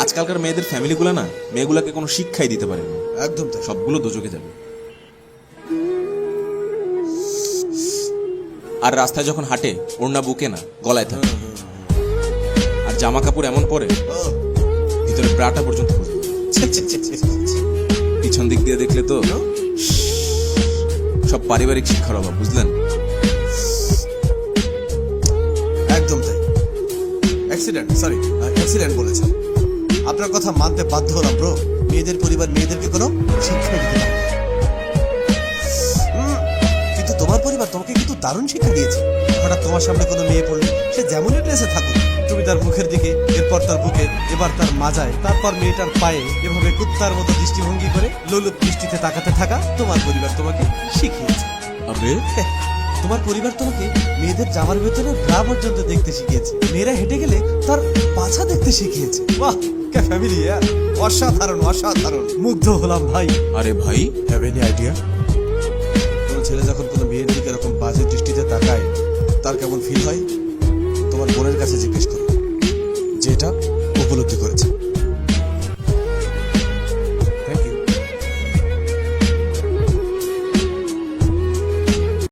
আজকালকার মেয়েদের ফ্যামিলিগুলো না মেয়েগুলাকে কোনো শিক্ষাই দিতে পারে না। একদম তাই। সবগুলো দোজকে যাবে। আর রাস্তায় যখন হাঁটে ওড়না বুকে না গলায় থাকে, আর জামা কাপড় এমন পরে ভিতরে ব্রাটা পর্যন্ত খোঁজে। ছে, ছে, ছে, ছে, ছে। পিছন দিক দিয়ে দেখলে তো সব পারিবারিক শিক্ষার অভাব, বুঝলেন? একদম তাই। অ্যাক্সিডেন্ট বলেছেন। আপনার কথা মানতে বাধ্য হলাম ব্রো। মেয়েদের পরিবার মেয়েদেরকে কোনো শিক্ষা দিতে পারে না। কিন্তু তোমার পরিবার তোমাকে কিন্তু দারুণ শিক্ষা দিয়েছে। হঠাৎ তোমার সামনে কোনো মেয়ে পড়লে সে যেমনই ড্রেসে থাকুক, তুমি তার মুখের দিকে, এরপর তার বুকে, এবার তার মাজায়, তারপর মেয়েটার পায়ে, এভাবে কুত্তার মতো দৃষ্টিভঙ্গি করে লোলুপ দৃষ্টিতে তাকাতে থাকা তোমার পরিবার তোমাকে শিখিয়েছে। আরে তোমার পরিবার তোমাকে মেয়েদের জামার ভেতরে ব্রা পর্যন্ত দেখতে শিখিয়েছে। মেয়েরা হেঁটে গেলে তার পাছা দেখতে শিখিয়েছে। বাহ, কে ফ্যামিলি! অসাধারণ অসাধারণ, মুগ্ধ হলাম ভাই। আরে ভাই, হ্যাভ এনি আইডিয়া কোনো ছেলে যখন কোনো মেয়ের দিকে এরকম বাজে দৃষ্টিতে তাকায় তার কেমন ফিল হয়? তোমার বোনের কাছে জিজ্ঞেস করো, যে এটা উপলব্ধি করেছে।